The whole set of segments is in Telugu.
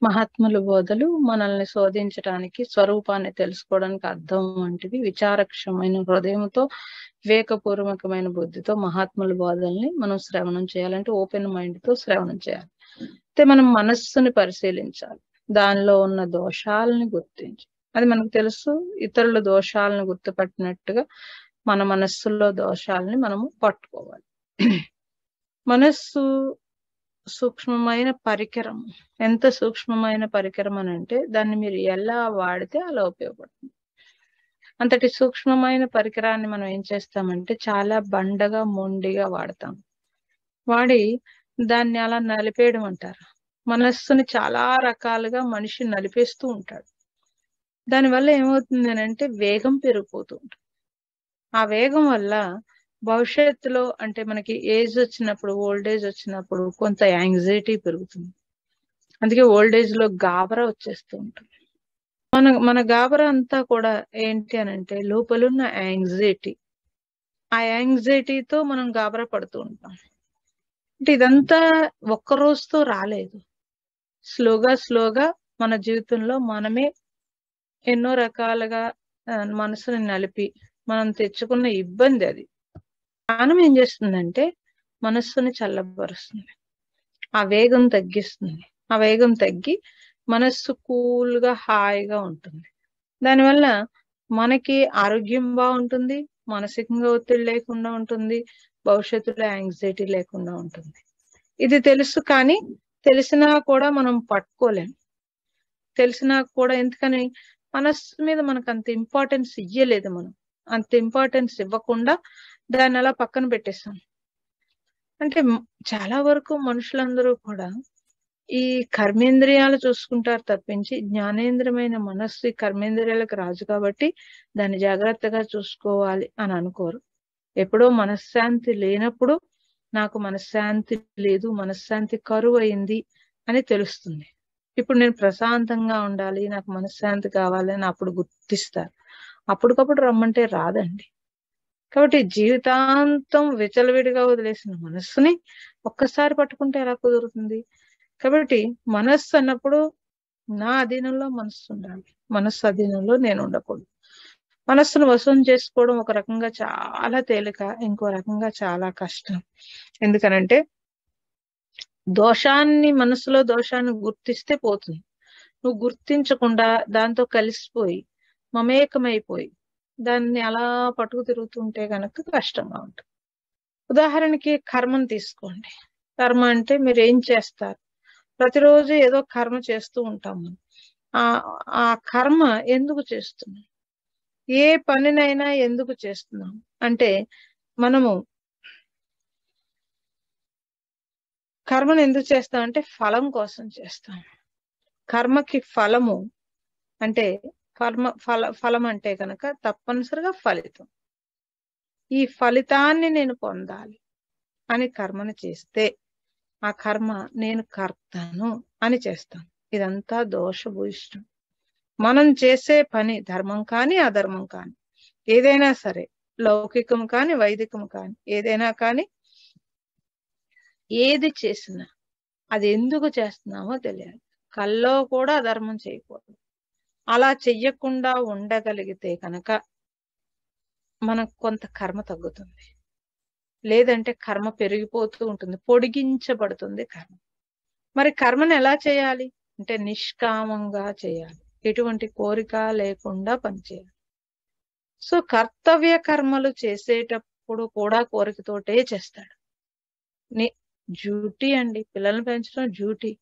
మహాత్ముల బోధలు మనల్ని శోధించటానికి, స్వరూపాన్ని తెలుసుకోవడానికి అర్థం వంటివి. విచారక్షమైన హృదయంతో, వివేకపూర్వకమైన బుద్ధితో మహాత్ముల బోధల్ని మనం శ్రవణం చేయాలంటే ఓపెన్ మైండ్ తో శ్రవణం చేయాలి. అయితే మనం మనస్సుని పరిశీలించాలి. దానిలో ఉన్న దోషాలని గుర్తించి, అది మనకు తెలుసు. ఇతరుల దోషాలను గుర్తుపట్టినట్టుగా మన మనస్సులో దోషాలని మనము పట్టుకోవాలి. మనస్సు సూక్ష్మమైన పరికరం. ఎంత సూక్ష్మమైన పరికరం అని అంటే దాన్ని మీరు ఎలా వాడితే అలా ఉపయోగపడుతుంది. అంతటి సూక్ష్మమైన పరికరాన్ని మనం ఏం చేస్తామంటే చాలా బండగా, మొండిగా వాడతాం. వాడి దాన్ని అలా నలిపేయడం అంటారు. మనస్సుని చాలా రకాలుగా మనిషి నలిపేస్తూ ఉంటాడు. దానివల్ల ఏమవుతుంది అని అంటే వేగం పెరిగిపోతూ ఉంటుంది. ఆ వేగం వల్ల భవిష్యత్తులో అంటే మనకి ఏజ్ వచ్చినప్పుడు, ఓల్డ్ ఏజ్ వచ్చినప్పుడు కొంత యాంగ్జైటీ పెరుగుతుంది. అందుకే ఓల్డ్ ఏజ్ లో గాబరా వచ్చేస్తూ ఉంటుంది. మన గాబరా అంతా కూడా ఏంటి అని అంటే లోపలున్న యాంగ్జైటీ. ఆ యాంగ్జైటీతో మనం గాబరా పడుతూ ఉంటాం. అంటే ఇదంతా ఒక్క రోజుతో రాలేదు. స్లోగా మన జీవితంలో మనమే ఎన్నో రకాలుగా మనసుని నలిపి మనం తెచ్చుకున్న ఇబ్బంది అది. జ్ఞానం ఏం చేస్తుందంటే మనస్సుని చల్లబరుస్తుంది. ఆ వేగం తగ్గిస్తుంది. ఆ వేగం తగ్గి మనస్సు కూల్గా, హాయిగా ఉంటుంది. దానివల్ల మనకి ఆరోగ్యం బాగుంటుంది, మానసికంగా ఒత్తిడి లేకుండా ఉంటుంది, భవిష్యత్తులో యాంగ్జైటీ లేకుండా ఉంటుంది. ఇది తెలుసు, కానీ తెలిసినా కూడా మనం పట్టుకోలేం. తెలిసినా కూడా ఎందుకని మనస్సు మీద మనకు అంత ఇంపార్టెన్స్ ఇయ్యలేదు. మనం అంత ఇంపార్టెన్స్ ఇవ్వకుండా దాన్ని అలా పక్కన పెట్టేస్తాం. అంటే చాలా వరకు మనుషులందరూ కూడా ఈ కర్మేంద్రియాలు చూసుకుంటారు తప్పించి, జ్ఞానేంద్రియమైన మనస్సు ఈ కర్మేంద్రియాలకు రాజు కాబట్టి దాన్ని జాగ్రత్తగా చూసుకోవాలి అని అనుకోరు. ఎప్పుడో మనశ్శాంతి లేనప్పుడు నాకు మనశ్శాంతి లేదు, మనశ్శాంతి కరువు అయింది అని తెలుస్తుంది. ఇప్పుడు నేను ప్రశాంతంగా ఉండాలి, నాకు మనశ్శాంతి కావాలి అని అప్పుడు గుర్తిస్తారు. అప్పటికప్పుడు రమ్మంటే రాదండి. కాబట్టి జీవితాంతం విచలవిడిగా వదిలేసిన మనస్సుని ఒక్కసారి పట్టుకుంటే ఎలా కుదురుతుంది? కాబట్టి మనస్సు అన్నప్పుడు నా అధీనంలో మనస్సు ఉండాలి, మనస్సు అధీనంలో నేను ఉండకూడదు. మనస్సును వశం చేసుకోవడం ఒక రకంగా చాలా తేలిక, ఇంకో రకంగా చాలా కష్టం. ఎందుకనంటే మనసులో దోషాన్ని గుర్తిస్తే పోతుంది. నువ్వు గుర్తించకుండా దాంతో కలిసిపోయి మమేకమైపోయి దాన్ని అలా పట్టుకు తిరుగుతుంటే కనుక కష్టంగా ఉంటుంది. ఉదాహరణకి కర్మను తీసుకోండి. కర్మ అంటే మీరు ఏం చేస్తారు? ప్రతిరోజు ఏదో కర్మ చేస్తూ ఉంటాము. ఆ కర్మ ఎందుకు చేస్తున్నాం? ఏ పనినైనా ఎందుకు చేస్తున్నాం అంటే మనము కర్మను ఎందుకు చేస్తాం అంటే ఫలం కోసం చేస్తాం. కర్మకి ఫలము అంటే ఫలం అంటే కనుక తప్పనిసరిగా ఫలితం. ఈ ఫలితాన్ని నేను పొందాలి అని కర్మను చేస్తే ఆ కర్మ నేను కర్తను అని చేస్తాను. ఇదంతా దోషభూయిష్టం. మనం చేసే పని ధర్మం కానీ అధర్మం కానీ ఏదైనా సరే, లౌకికం కానీ వైదికం కానీ ఏదైనా కానీ, ఏది చేసినా అది ఎందుకు చేస్తున్నామో తెలియాలి. కల్లో కూడా అధర్మం చేయకూడదు. అలా చెయ్యకుండా ఉండగలిగితే కనుక మనకు కొంత కర్మ తగ్గుతుంది. లేదంటే కర్మ పెరిగిపోతూ ఉంటుంది, పొడిగించబడుతుంది కర్మ. మరి కర్మను ఎలా చేయాలి అంటే నిష్కామంగా చేయాలి, ఎటువంటి కోరిక లేకుండా పనిచేయాలి. సో కర్తవ్య కర్మలు చేసేటప్పుడు కూడా కోరికతోటే చేస్తాడు. డ్యూటీ అండి, పిల్లల్ని పెంచడం డ్యూటీ.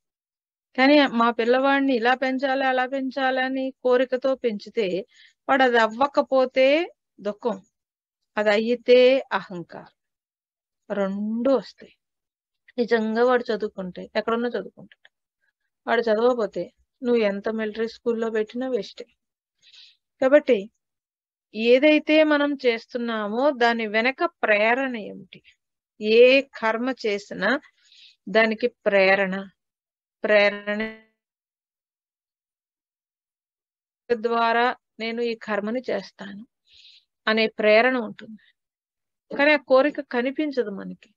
కానీ మా పిల్లవాడిని ఇలా పెంచాలి అలా పెంచాలని కోరికతో పెంచితే వాడు అది అవ్వకపోతే దుఃఖం, అది అయితే అహంకారం, రెండు వస్తాయి. నిజంగా వాడు చదువుకుంటే ఎక్కడున్నా చదువుకుంటాడు. వాడు చదవకపోతే నువ్వు ఎంత మిలిటరీ స్కూల్లో పెట్టినా వేస్టే. కాబట్టి ఏదైతే మనం చేస్తున్నామో దాని వెనక ప్రేరణ ఏమిటి? ఏ కర్మ చేసినా దానికి ప్రేరణ ద్వారా నేను ఈ కర్మని చేస్తాను అనే ప్రేరణ ఉంటుంది. కానీ ఆ కోరిక కనిపించదు మనకి.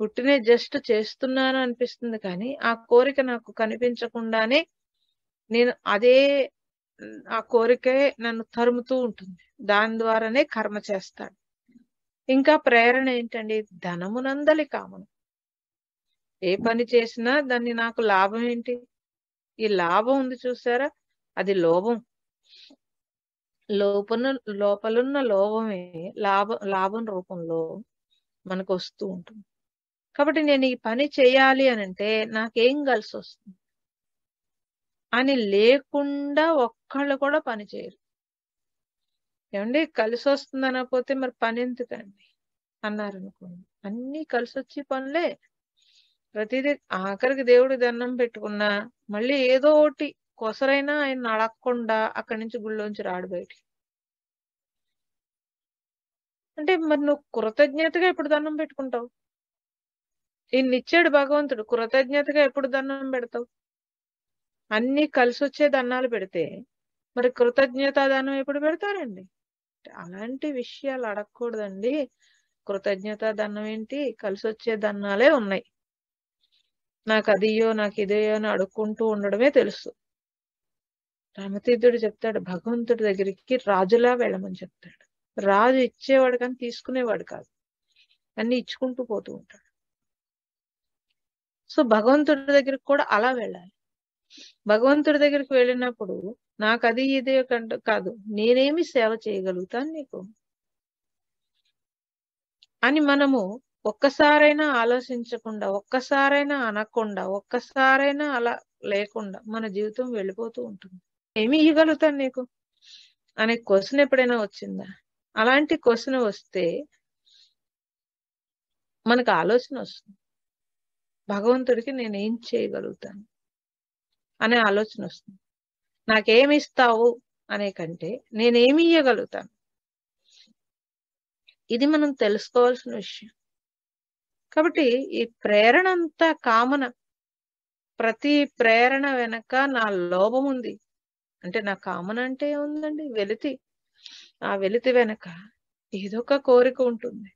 పుట్టినే జస్ట్ చేస్తున్నాను అనిపిస్తుంది కానీ, ఆ కోరిక నాకు కనిపించకుండానే నేను అదే ఆ కోరికే నన్ను తరుముతూ ఉంటుంది. దాని ద్వారానే కర్మ చేస్తాడు. ఇంకా ప్రేరణ ఏంటండి? ధనమునందలి కామన. ఏ పని చేసినా దాన్ని నాకు లాభం ఏంటి? ఈ లాభం ఉంది చూసారా? అది లోభం. లోపల లోపలున్న లోభమే లాభం రూపంలో మనకొస్తూ ఉంటుంది. కాబట్టి నేను ఈ పని చేయాలి అనంటే నాకేం కలిసొస్తుంది? అని లేకుండా ఒక్కళ్ళు కూడా పని చేయరు. ఏవండీ కలిసొస్తుందనకపోతే మరి పనెందుకండి అన్నారనుకోండి. అన్నీ కలిసొచ్చే పనులే. ప్రతిదీ ఆఖరికి దేవుడికి దండం పెట్టుకున్నా మళ్ళీ ఏదో ఒకటి కొసరైనా ఆయన్ని అడగకుండా అక్కడి నుంచి గుళ్ళోంచి రాడు బయటికి. అంటే మరి నువ్వు కృతజ్ఞతగా ఎప్పుడు దండం పెట్టుకుంటావు? ఇన్నిచ్చాడు భగవంతుడు. కృతజ్ఞతగా ఎప్పుడు దండం పెడతావు? అన్నీ కలిసొచ్చే దన్నాలు పెడితే, మరి కృతజ్ఞతా దానం ఎప్పుడు పెడతారండి? అలాంటి విషయాలు అడగకూడదండి. కృతజ్ఞతా దన్నం ఏంటి? కలిసొచ్చే దన్నాలే ఉన్నాయి. నాకదియ్యో, నాకిదియ్యో అని అడుక్కుంటూ ఉండడమే తెలుసు. రామతీర్థుడు చెప్తాడు, భగవంతుడి దగ్గరికి రాజులా వెళ్ళమని చెప్తాడు. రాజు ఇచ్చేవాడు కానీ తీసుకునేవాడు కాదు. అన్నీ ఇచ్చుకుంటూ పోతూ ఉంటాడు. సో, భగవంతుడి దగ్గరికి కూడా అలా వెళ్ళాలి. భగవంతుడి దగ్గరికి వెళ్ళినప్పుడు నాకది ఇదే కాదు. నేనేమి సేవ చేయగలుగుతాను నీకు? అని మనము ఒక్కసారైనా ఆలోచించకుండా, ఒక్కసారైనా అనకుండా, ఒక్కసారైనా అలా లేకుండా మన జీవితం వెళ్ళిపోతూ ఉంటుంది. ఏమి ఇయ్యగలుగుతాను నీకు? అనే క్వెషన్ ఎప్పుడైనా వచ్చిందా? అలాంటి క్వెషన్ వస్తే మనకు ఆలోచన వస్తుంది. భగవంతుడికి నేనేం చేయగలుగుతాను? అనే ఆలోచన వస్తుంది. నాకేమిస్తావు అనే కంటే నేనేమి ఇయ్యగలుగుతాను? ఇది మనం తెలుసుకోవాల్సిన విషయం. కాబట్టి ఈ ప్రేరణ అంతా కామన. ప్రతి ప్రేరణ వెనక నా లోభం ఉంది. అంటే నా కామన అంటే ఏముందండి? వెలితి. ఆ వెలితి వెనక ఏదో ఒక కోరిక ఉంటుంది.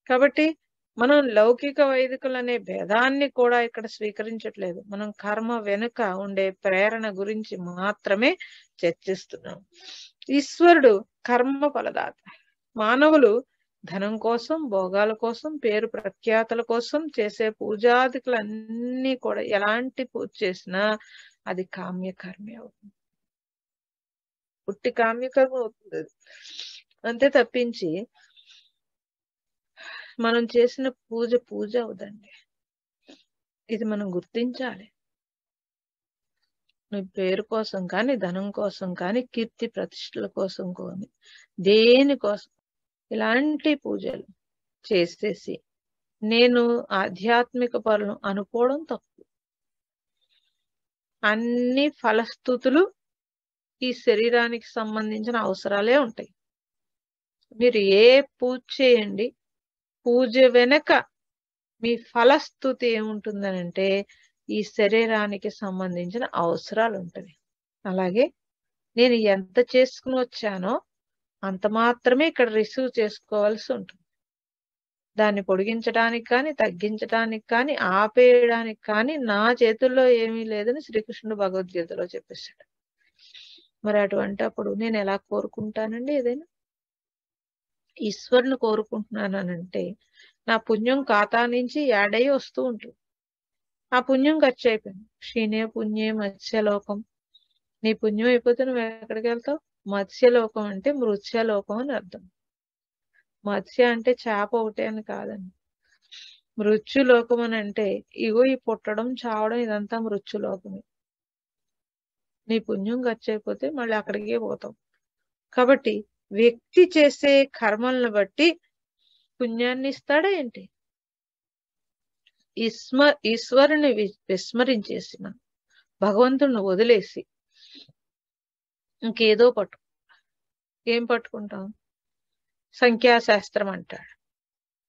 కాబట్టి మనం లౌకిక వైదికులనే భేదాన్ని కూడా ఇక్కడ స్వీకరించట్లేదు. మనం కర్మ వెనుక ఉండే ప్రేరణ గురించి మాత్రమే చర్చిస్తున్నాం. ఈశ్వరుడు కర్మ ఫలదాత. మానవులు ధనం కోసం, భోగాల కోసం, పేరు ప్రఖ్యాతల కోసం చేసే పూజాదికులన్నీ కూడా ఎలాంటి పూజ చేసినా అది కామ్యకర్మే అవుతుంది. పుట్టి కామ్యకర్మ అవుతుంది. అంతే తప్పించి మనం చేసిన పూజ అవుదండి. ఇది మనం గుర్తించాలి. నీ పేరు కోసం కానీ, ధనం కోసం కానీ, కీర్తి ప్రతిష్టల కోసం కానీ, దేనికోసం ఇలాంటి పూజలు చేసేసి నేను ఆధ్యాత్మిక పరులను అనుకోవడం తప్పు. అన్ని ఫలస్థుతులు ఈ శరీరానికి సంబంధించిన అవసరాలే ఉంటాయి. మీరు ఏ పూజ చేయండి, పూజ వెనక మీ ఫలస్థుతి ఏముంటుందనంటే ఈ శరీరానికి సంబంధించిన అవసరాలు ఉంటాయి. అలాగే నేను ఎంత చేసుకుని వచ్చానో అంత మాత్రమే ఇక్కడ రిసీవ్ చేసుకోవాల్సి ఉంటుంది. దాన్ని పొడిగించడానికి కానీ, తగ్గించడానికి కానీ, ఆపేయడానికి కానీ నా చేతుల్లో ఏమీ లేదని శ్రీకృష్ణుడు భగవద్గీతలో చెప్పేశాడు. మరి అటువంటప్పుడు నేను ఎలా కోరుకుంటానండి ఏదైనా? ఈశ్వరుని కోరుకుంటున్నానంటే నా పుణ్యం ఖాతా నుంచి యాడ్ అయ్యి వస్తూ ఉంటుంది. ఆ పుణ్యం ఖర్చు అయిపోయింది. క్షీణే పుణ్యే మత్స్యలోకం. నీ పుణ్యం అయిపోతే నువ్వు ఎక్కడికి వెళ్తావు? మత్స్యలోకం అంటే మృత్యలోకం అని అర్థం. మత్స్య అంటే చేప ఒకటే అని కాదండి. మృత్యులోకం అని అంటే ఇగో ఈ పుట్టడం, చావడం ఇదంతా మృత్యులోకమే. నీ పుణ్యం ఖర్చు అయిపోతే మళ్ళీ అక్కడికే పోతావు. కాబట్టి వ్యక్తి చేసే కర్మలను బట్టి పుణ్యాన్ని ఇస్తాడా ఏంటి? ఈశ్వరుని విస్మరించేసి మనం భగవంతుడిని వదిలేసి ఇంకేదో ఏం పట్టుకుంటాం? సంఖ్యాశాస్త్రం అంటాడు.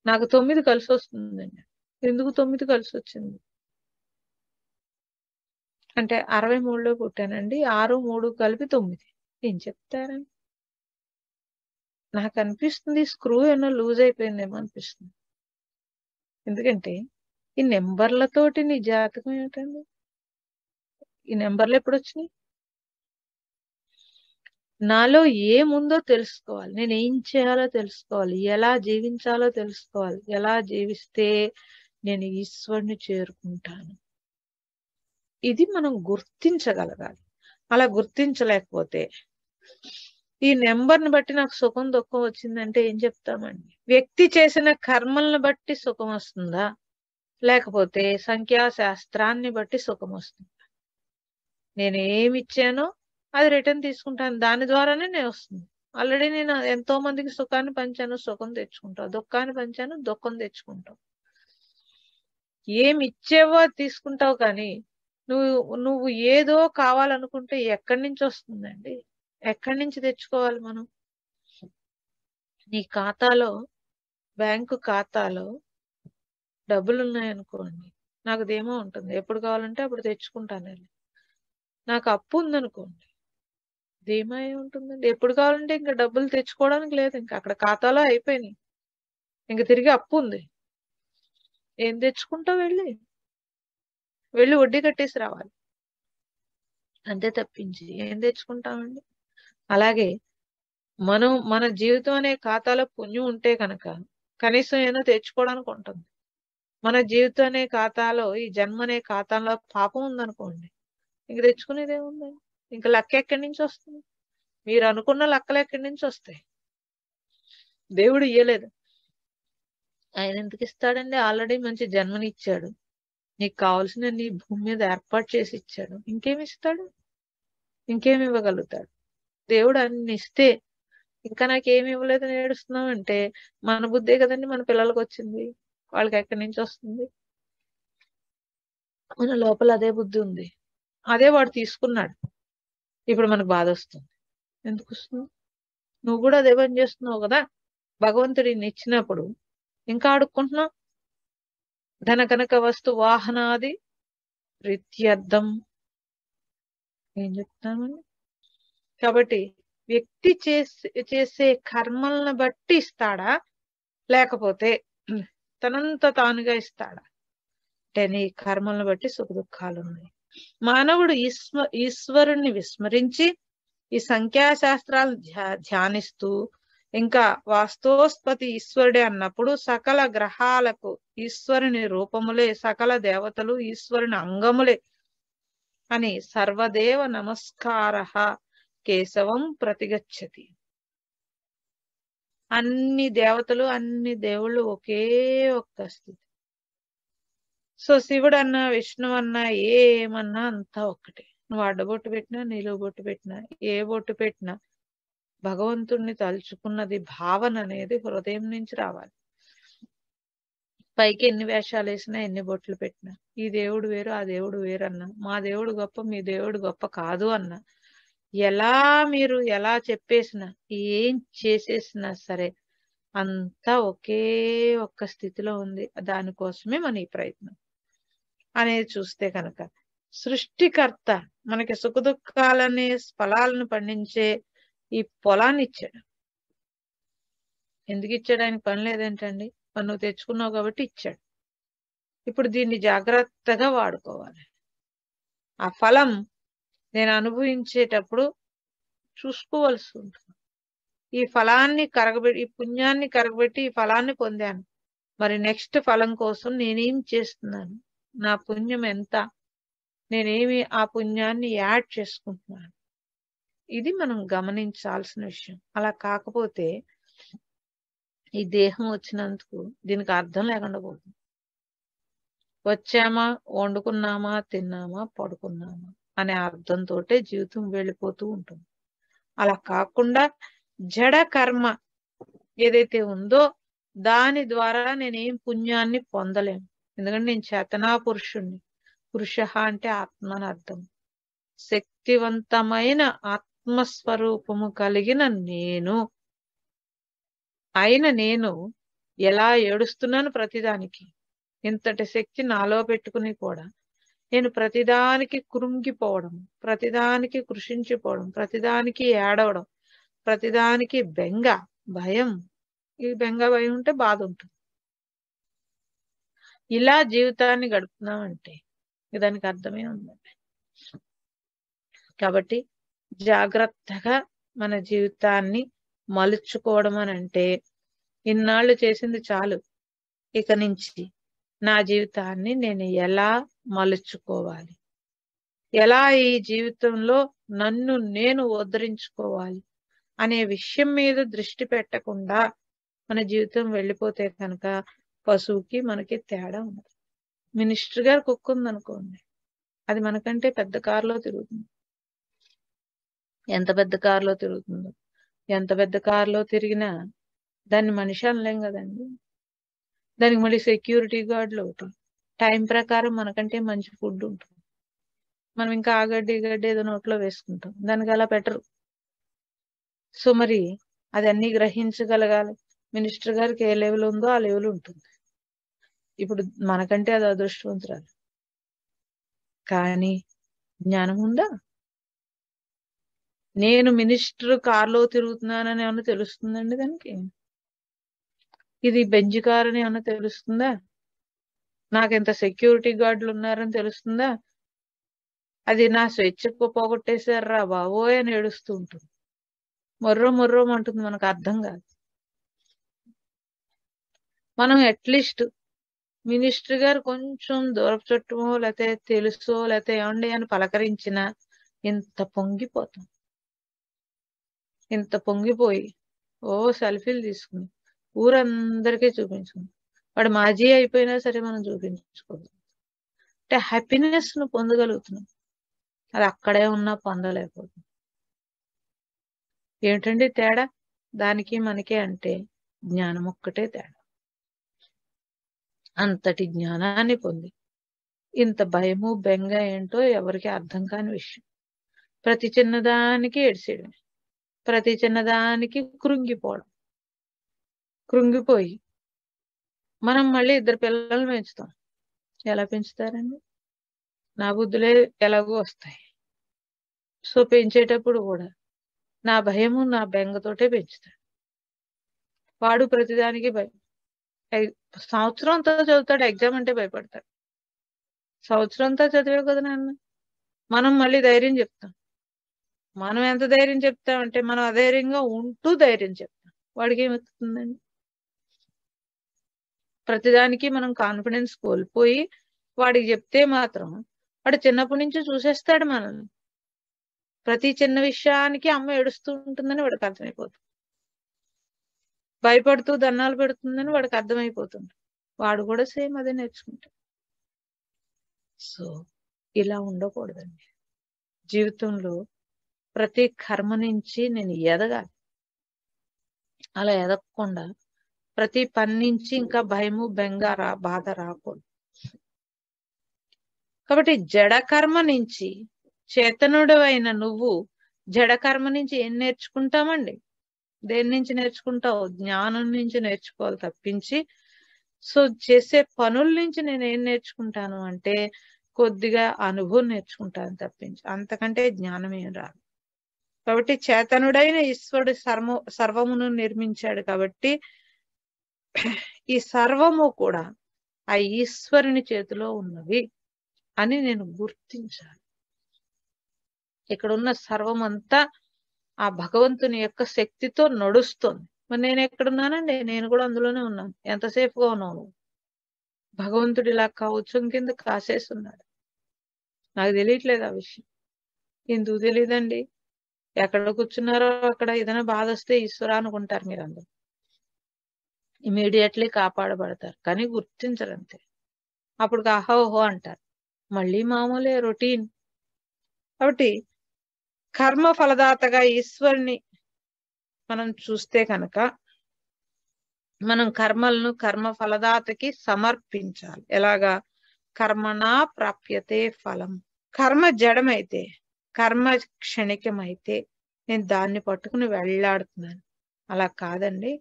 నాకు 9 కలిసి వస్తుందండి. ఎందుకు 9 కలిసి వచ్చింది? అంటే 63లో పుట్టానండి. 6, 3 కలిపి 9. ఏం చెప్తారండి? నాకు అనిపిస్తుంది స్క్రూ ఏమో లూజ్ అయిపోయిందేమో అనిపిస్తుంది. ఎందుకంటే ఈ నెంబర్లతోటి నీ జాతకం ఏమిటండి? ఈ నెంబర్లు ఎప్పుడు వచ్చినాయి? నాలో ఏముందో తెలుసుకోవాలి, నేను ఏం చేయాలో తెలుసుకోవాలి, ఎలా జీవించాలో తెలుసుకోవాలి, ఎలా జీవిస్తే నేను ఈశ్వరుని చేరుకుంటాను. ఇది మనం గుర్తించగలగాలి. అలా గుర్తించలేకపోతే ఈ నెంబర్ని బట్టి నాకు సుఖం దుఃఖం వచ్చిందంటే ఏం చెప్తామండి? వ్యక్తి చేసిన కర్మలను బట్టి సుఖం వస్తుందా, లేకపోతే సంఖ్యాశాస్త్రాన్ని బట్టి సుఖం వస్తుందా? నేను ఏమి ఇచ్చానో అది రిటర్న్ తీసుకుంటాను, దాని ద్వారానే నేను వస్తుంది. ఆల్రెడీ నేను ఎంతో మందికి సుఖాన్ని పంచాను, సుఖం తెచ్చుకుంటావు. దుఃఖాన్ని పంచాను, దుఃఖం తెచ్చుకుంటావు. ఏమి ఇచ్చేవో తీసుకుంటావు, కానీ నువ్వు ఏదో కావాలనుకుంటే ఎక్కడి నుంచి వస్తుందండి? ఎక్కడి నుంచి తెచ్చుకోవాలి మనం? నీ ఖాతాలో, బ్యాంకు ఖాతాలో డబ్బులు ఉన్నాయనుకోండి, నాకు ధీమా ఉంటుంది, ఎప్పుడు కావాలంటే అప్పుడు తెచ్చుకుంటాను. నాకు అప్పు ఉందనుకోండి, ధీమా ఏముంటుందండి? ఎప్పుడు కావాలంటే ఇంకా డబ్బులు తెచ్చుకోవడానికి లేదు, ఇంకా అక్కడ ఖాతాలో అయిపోయినాయి, ఇంక తిరిగి అప్పు ఉంది. ఏం తెచ్చుకుంటావు? వెళ్ళి వడ్డీ కట్టేసి రావాలి, అంతే తప్పించి ఏం తెచ్చుకుంటామండి? అలాగే మన జీవితం అనే ఖాతాలో పుణ్యం ఉంటే కనుక కనీసం ఏదో తెచ్చుకోవడానికి ఉంటుంది. మన జీవితం అనే ఖాతాలో, ఈ జన్మ అనే ఖాతాలో పాపం ఉందనుకోండి, ఇంక తెచ్చుకునేది ఏముందండి? ఇంక లెక్క ఎక్కడి నుంచి వస్తుంది? మీరు అనుకున్న లెక్కలు ఎక్కడి నుంచి వస్తాయి? దేవుడు ఇయ్యలేదు. ఆయన ఎందుకు ఇస్తాడండి? ఆల్రెడీ మంచి జన్మనిచ్చాడు, నీకు కావాల్సిన నీ భూమి మీద ఏర్పాటు చేసి ఇచ్చాడు. ఇంకేమి ఇస్తాడు? ఇంకేమి ఇవ్వగలుగుతాడు? దేవుడు అన్ని ఇస్తే ఇంకా నాకేమి ఇవ్వలేదని ఏడుస్తున్నాం అంటే మన బుద్ధే కదండి మన పిల్లలకు వచ్చింది. వాళ్ళకి ఎక్కడి నుంచి వస్తుంది? మన లోపల అదే బుద్ధి ఉంది, అదే వాడు తీసుకున్నాడు. ఇప్పుడు మనకు బాధ వస్తుంది. ఎందుకు వస్తుంది? నువ్వు కూడా అదే పని చేస్తున్నావు కదా. భగవంతుడు ఇన్ని ఇచ్చినప్పుడు ఇంకా అడుక్కుంటున్నావు. ధన కనక వస్తు వాహనాది ప్రీత్యర్థం. ఏం చెప్తామండి? కాబట్టి వ్యక్తి చేసే కర్మలను బట్టి ఇస్తాడా, లేకపోతే తనంత తానుగా ఇస్తాడా? అంటే నీ కర్మలను బట్టి సుఖ దుఃఖాలు ఉన్నాయి. మానవుడు ఈశ్వరుణ్ణి విస్మరించి ఈ సంఖ్యాశాస్త్రాలు ధ్యానిస్తూ ఇంకా వాస్తోస్పతి ఈశ్వరుడే అన్నప్పుడు సకల గ్రహాలకు ఈశ్వరుని రూపములే, సకల దేవతలు ఈశ్వరుని అంగములే అని సర్వదేవ నమస్కార కేశవం ప్రతిగచ్చతి. అన్ని దేవతలు, అన్ని దేవుళ్ళు ఒకే ఒక్క స్థితి. సో శివుడు అన్నా, విష్ణువు అన్నా, ఏమన్నా అంతా ఒక్కటే. నువ్వు అడ్డబొట్టు పెట్టినా, నిలువు బొట్టు పెట్టినా, ఏ బొట్టు పెట్టినా భగవంతుణ్ణి తలుచుకున్నది భావన అనేది హృదయం నుంచి రావాలి. పైకి ఎన్ని వేషాలు వేసినా, ఎన్ని బొట్లు పెట్టినా, ఈ దేవుడు వేరు ఆ దేవుడు వేరు అన్నా, మా దేవుడు గొప్ప మీ దేవుడు గొప్ప కాదు అన్నా, మీరు ఎలా చెప్పేసినా, ఏం చేసేసినా సరే అంతా ఒకే ఒక్క స్థితిలో ఉంది. దానికోసమే మన ఈ ప్రయత్నం అనేది చూస్తే కనుక సృష్టికర్త మనకి సుఖ దుఃఖాలనే ఫలాలను పండించే ఈ పొలాన్ని ఇచ్చాడు. ఎందుకు ఇచ్చాడు? ఆయనకు పని లేదేంటండి? నువ్వు తెచ్చుకున్నావు కాబట్టి ఇచ్చాడు. ఇప్పుడు దీన్ని జాగ్రత్తగా వాడుకోవాలి. ఆ ఫలం నేను అనుభవించేటప్పుడు చూసుకోవాల్సి ఉంటుంది. ఈ ఫలాన్ని కరగబెట్టి, ఈ పుణ్యాన్ని కరగబెట్టి ఈ ఫలాన్ని పొందాను, మరి నెక్స్ట్ ఫలం కోసం నేనేం చేస్తున్నాను, నా పుణ్యం ఎంత, నేనేమి ఆ పుణ్యాన్ని యాడ్ చేసుకుంటున్నాను, ఇది మనం గమనించాల్సిన విషయం. అలా కాకపోతే ఈ దేహం వచ్చినందుకు దీనికి అర్థం లేకుండా పోతుంది. వచ్చామా, వండుకున్నామా, తిన్నామా, పడుకున్నామా అనే అర్థంతో జీవితం వెళ్ళిపోతూ ఉంటుంది. అలా కాకుండా జడ కర్మ ఏదైతే ఉందో దాని ద్వారా నేనేం పుణ్యాన్ని పొందలేను. ఎందుకంటే నేను చేతనా పురుషుణ్ణి. పురుష అంటే ఆత్మ అని అర్థం. శక్తివంతమైన ఆత్మస్వరూపము కలిగిన నేను నేను ఎలా ఏడుస్తున్నాను ప్రతిదానికి. ఇంతటి శక్తి నాలో పెట్టుకుని కూడా నేను ప్రతిదానికి కృంగిపోవడం, ప్రతిదానికి కృషించిపోవడం, ప్రతిదానికి ఏడవడం, ప్రతిదానికి బెంగ భయం. ఈ బెంగ భయం ఉంటే బాధ ఉంటుంది. ఇలా జీవితాన్ని గడుపుతున్నామంటే దానికి అర్థమే ఉందండి. కాబట్టి జాగ్రత్తగా మన జీవితాన్ని మలుచుకోవడం అని అంటే, ఇన్నాళ్ళు చేసింది చాలు, ఇక నుంచి నా జీవితాన్ని నేను ఎలా మలుచుకోవాలి, ఎలా ఈ జీవితంలో నన్ను నేను ఉద్ధరించుకోవాలి అనే విషయం మీద దృష్టి పెట్టకుండా మన జీవితం వెళ్ళిపోతే కనుక పశువుకి మనకి తేడా ఉండదు. మినిస్టర్ గారు కుక్క ఉందనుకోండి, అది మనకంటే పెద్ద కారులో తిరుగుతుంది. ఎంత పెద్ద కారులో తిరుగుతుందో, ఎంత పెద్ద కారులో తిరిగినా దాన్ని మనిషి అనలేం కదండి. దానికి మళ్ళీ సెక్యూరిటీ గార్డులు ఒకటి, టైం ప్రకారం మనకంటే మంచి ఫుడ్ ఉంటుంది. మనం ఇంకా ఆ గడ్డి ఈ గడ్డి ఏదో నోట్లో వేసుకుంటాం, దానికి అలా పెట్టరు. సో మరి అది అన్ని గ్రహించగలగాలి. మినిస్టర్ గారికి ఏ లెవెల్ ఉందో ఆ లెవెల్ ఉంటుంది. ఇప్పుడు మనకంటే అది అదృష్టవంతురాలు, కానీ జ్ఞానం ఉందా? నేను మినిస్టర్ కారులో తిరుగుతున్నానని ఏమన్నా తెలుస్తుందండి దానికి? ఇది బెంజ్ కార్ అని ఏమన్నా తెలుస్తుందా? నాకు ఎంత సెక్యూరిటీ గార్డులు ఉన్నారని తెలుస్తుందా? అది నా స్వేచ్ఛకు పోగొట్టేశారా బాబోయ్ అని ఏడుస్తూ ఉంటుంది, మొర్రమంటుంది, మనకు అర్థం కాదు. మనం అట్లీస్ట్ మినిస్టర్ గారు కొంచెం దూరపు చుట్టమో లేకపోతే తెలుసో లేకపోతే ఏమండి అని పలకరించిన ఇంత పొంగిపోతాం. ఇంత పొంగిపోయి సెల్ఫీలు తీసుకుని ఊరందరికీ చూపించుకుని, వాడు మాజీ అయిపోయినా సరే మనం చూపించుకోదు. అంటే హ్యాపీనెస్ ను పొందగలుగుతున్నాం, అది అక్కడే ఉన్నా పొందలేకపోతుంది. ఏమిటండి తేడా దానికి మనకి అంటే? జ్ఞానం ఒక్కటే తేడా. అంతటి జ్ఞానాన్ని పొంది ఇంత భయము బెంగ ఏంటో ఎవరికి అర్థం కాని విషయం. ప్రతి చిన్నదానికి ఏడ్చేయడం, ప్రతి చిన్నదానికి కృంగిపోయి మనం మళ్ళీ 2 పిల్లల్ని పెంచుతాం. ఎలా పెంచుతారండి? నా బుద్ధులే ఎలాగో వస్తాయి. సో పెంచేటప్పుడు కూడా నా భయము నా బెంగతోటే పెంచుతాడు. వాడు ప్రతిదానికి సంవత్సరం అంతా చదువుతాడు, ఎగ్జామ్ అంటే భయపడతాడు. సంవత్సరం అంతా చదివే కదా నాన్న. మనం మళ్ళీ ధైర్యం చెప్తాం. మనం ఎంత ధైర్యం చెప్తామంటే మనం అధైర్యంగా ఉంటూ ధైర్యం చెప్తాం. వాడికి ఏమవుతుందండి? ప్రతిదానికి మనం కాన్ఫిడెన్స్ కోల్పోయి వాడికి చెప్తే మాత్రం వాడు చిన్నప్పటి నుంచి చూసేస్తాడు మనల్ని. ప్రతి చిన్న విషయానికి అమ్మ ఏడుస్తూ ఉంటుందని వాడికి అర్థమైపోతుంది, భయపడుతూ దన్నాలు పెడుతుందని వాడికి అర్థమైపోతుంది. వాడు కూడా సేమ్ అదే నేర్చుకుంటాడు. సో ఇలా ఉండకూడదండి. జీవితంలో ప్రతి కర్మ నుంచి నేను ఎదగాలి. అలా ఎదగకుండా ప్రతి పని నుంచి ఇంకా భయము బెంగ బాధ రాకూడదు. కాబట్టి జడకర్మ నుంచి చేతనుడు అయిన నువ్వు జడకర్మ నుంచి ఏం నేర్చుకుంటామండి? దేని నుంచి నేర్చుకుంటావు? జ్ఞానం నుంచి నేర్చుకోవాలి తప్పించి సో చేసే పనుల నుంచి నేను ఏం నేర్చుకుంటాను అంటే కొద్దిగా అనుభవం నేర్చుకుంటాను తప్పించి అంతకంటే జ్ఞానం ఏం రాదు. కాబట్టి చేతనుడైన ఈశ్వరుడు సర్వమును నిర్మించాడు. కాబట్టి ఈ సర్వము కూడా ఆ ఈశ్వరుని చేతిలో ఉన్నవి అని నేను గుర్తించాలి. ఇక్కడ ఉన్న సర్వం అంతా ఆ భగవంతుని యొక్క శక్తితో నడుస్తుంది. మరి నేను ఎక్కడున్నానండి? నేను కూడా అందులోనే ఉన్నాను. ఎంతసేపుగా ఉన్నాను? భగవంతుడు ఇలా కవచం కింద కాసేస్తున్నాడు. నాకు తెలియట్లేదు ఆ విషయం. ఎందుకు తెలియదండి? ఎక్కడ కూర్చున్నారో అక్కడ ఏదైనా బాధ వస్తే ఈశ్వర అనుకుంటారు మీరందరూ, ఇమీడియట్లీ కాపాడబడతారు, కానీ గుర్తించరు అంతే. అప్పుడు ఓహో అంటారు, మళ్ళీ మామూలే, రొటీన్. కాబట్టి కర్మ ఫలదాతగా ఈశ్వరుని మనం చూస్తే కనుక మనం కర్మలను కర్మ ఫలదాతకి సమర్పించాలి. ఎలాగా? కర్మణా ప్రాప్యతే ఫలం. కర్మ జడమైతే, కర్మ క్షణికమైతే నేను దాన్ని పట్టుకుని వెళ్ళాడుతున్నాను. అలా కాదండి.